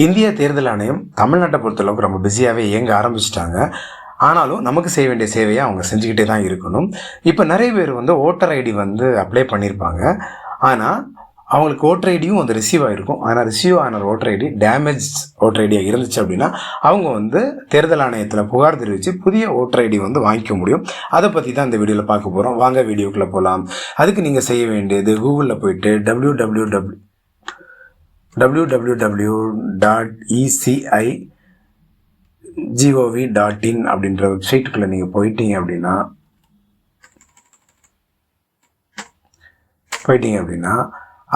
இந்திய தேர்தல் ஆணையம் தமிழ்நாட்டை பொறுத்தளவுக்கு ரொம்ப பிஸியாகவே இயங்க ஆரம்பிச்சிட்டாங்க. ஆனாலும் நமக்கு செய்ய வேண்டிய சேவையை அவங்க செஞ்சுக்கிட்டே தான் இருக்கணும். இப்போ நிறைய பேர் ஓட்டர் ஐடி அப்ளை பண்ணியிருப்பாங்க. ஆனால் அவங்களுக்கு ஓட்டர் ஐடியும் ரிசீவ் ஆகிருக்கும். ஆனால் ரிசீவ் ஆன ஓட்டர் ஐடி டேமேஜ் ஓட்டர் ஐடியாக இருந்துச்சு அப்படின்னா அவங்க தேர்தல் ஆணையத்தில் புகார் தெரிவித்து புதிய ஓட்டர் ஐடி வாங்கிக்க முடியும். அதை பற்றி தான் இந்த வீடியோவில் பார்க்க போகிறோம். வாங்க வீடியோக்குள்ளே போகலாம். அதுக்கு நீங்கள் செய்ய வேண்டியது கூகுளில் போயிட்டு www.eci.gov.in அப்படின்ற வெப்சைட்டுக்குள்ளே நீங்கள் போயிட்டீங்க அப்படின்னா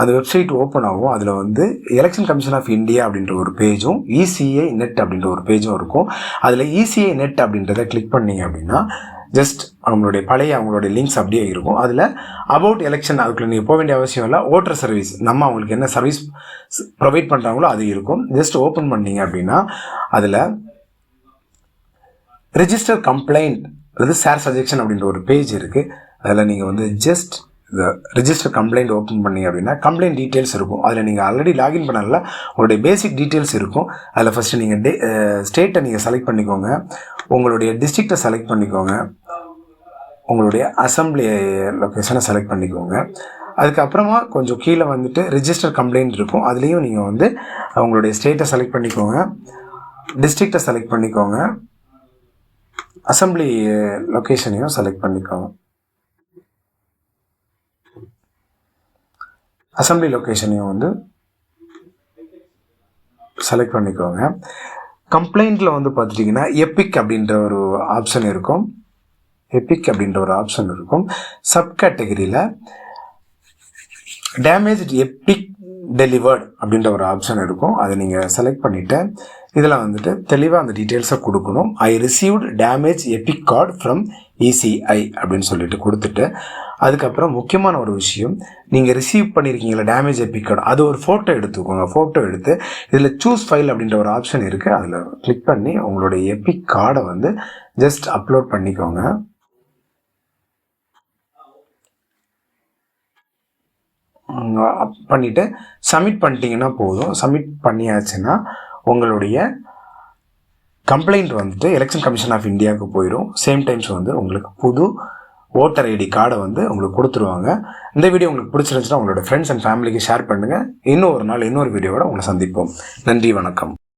அந்த வெப்சைட் ஓப்பன் ஆகும். அதில் எலெக்ஷன் கமிஷன் ஆஃப் இந்தியா அப்படின்ற ஒரு பேஜும் இசிஐ நெட் அப்படின்ற ஒரு பேஜும் இருக்கும். அதில் இசிஐ நெட் அப்படின்றத கிளிக் பண்ணீங்க அப்படின்னா ஜஸ்ட் அவங்களுடைய லிங்க்ஸ் அப்படியே இருக்கும். அதில் அபவுட் எலெக்ஷன் அதுக்குள்ள நீங்கள் போக வேண்டிய அவசியம் இல்லை. ஓட்டர் சர்வீஸ் நம்ம அவங்களுக்கு என்ன சர்வீஸ் ப்ரொவைட் பண்ணுறாங்களோ அது இருக்கும். ஜஸ்ட் ஓப்பன் பண்ணீங்க அப்படின்னா அதில் ரெஜிஸ்டர் கம்ப்ளைண்ட் அல்லது ஷேர் சஜெக்ஷன் அப்படின்ற ஒரு பேஜ் இருக்குது. அதில் நீங்கள் ஜஸ்ட் இந்த ரெஜிஸ்டர் கம்ப்ளைண்ட் ஓப்பன் பண்ணிங்க அப்படின்னா கம்ப்ளைண்ட் டீட்டெயில்ஸ் இருக்கும். அதில் நீங்கள் ஆல்ரெடி லாகின் பண்ணல உங்களுடைய பேசிக் டீட்டெயில்ஸ் இருக்கும். அதில் ஃபஸ்ட்டு நீங்கள் ஸ்டேட்டை நீங்கள் செலக்ட் பண்ணிக்கோங்க, உங்களுடைய டிஸ்ட்ரிக்டை செலக்ட் பண்ணிக்கோங்க, உங்களுடைய அசம்பிளி லொக்கேஷனை செலக்ட் பண்ணிக்கோங்க. அதுக்கப்புறமா கொஞ்சம் கீழே ரெஜிஸ்டர் கம்ப்ளைண்ட் இருக்கும். அதுலேயும் நீங்கள் உங்களுடைய ஸ்டேட்டை செலக்ட் பண்ணிக்கோங்க, டிஸ்ட்ரிக்டை செலக்ட் பண்ணிக்கோங்க, அசம்பிளி லொக்கேஷனையும் செலக்ட் பண்ணிக்கோங்க. அசம்பிளி லொக்கேஷனையும் செலக்ட் பண்ணிக்கோங்க. கம்ப்ளைண்ட்டில் பார்த்துட்டிங்கன்னா எபிக் அப்படின்ற ஒரு ஆப்ஷன் இருக்கும். சப் கேட்டகரியில் டேமேஜ் எபிக் டெலிவர்ட் அப்படின்ற ஒரு ஆப்ஷன் இருக்கும். அதை நீங்கள் செலக்ட் பண்ணிவிட்டு இதில் தெளிவாக அந்த டீட்டெயில்ஸை கொடுக்கணும். ஐ received damage Epic card from ECI அப்படின்னு சொல்லிட்டு கொடுத்துட்டு அதுக்கப்புறம் முக்கியமான ஒரு விஷயம், நீங்கள் ரிசீவ் பண்ணியிருக்கீங்களா டேமேஜ் எபிக் கார்டு, அது ஒரு ஃபோட்டோ எடுத்துக்கோங்க. ஃபோட்டோ எடுத்து இதில் சூஸ் ஃபைல் அப்படின்ற ஒரு ஆப்ஷன் இருக்குது. அதில் கிளிக் பண்ணி உங்களுடைய எபிக் கார்டை ஜஸ்ட் அப்லோட் பண்ணிக்கோங்க. பண்ணிவிட்டு சப்மிட் பண்ணிட்டீங்கன்னா போதும். சப்மிட் பண்ணியாச்சுன்னா உங்களுடைய கம்ப்ளைண்ட் எலெக்ஷன் கமிஷன் ஆஃப் இந்தியாவுக்கு போயிடும். சேம் டைம்ஸ் உங்களுக்கு புது ஓட்டர் ஐடி கார்டை உங்களுக்கு கொடுத்துருவாங்க. இந்த வீடியோ உங்களுக்கு பிடிச்சிருந்துச்சுன்னா உங்களோட ஃப்ரெண்ட்ஸ் அண்ட் ஃபேமிலிக்கு ஷேர் பண்ணுங்கள். இன்னொரு நாள் இன்னொரு வீடியோவோட உங்களை சந்திப்போம். நன்றி, வணக்கம்.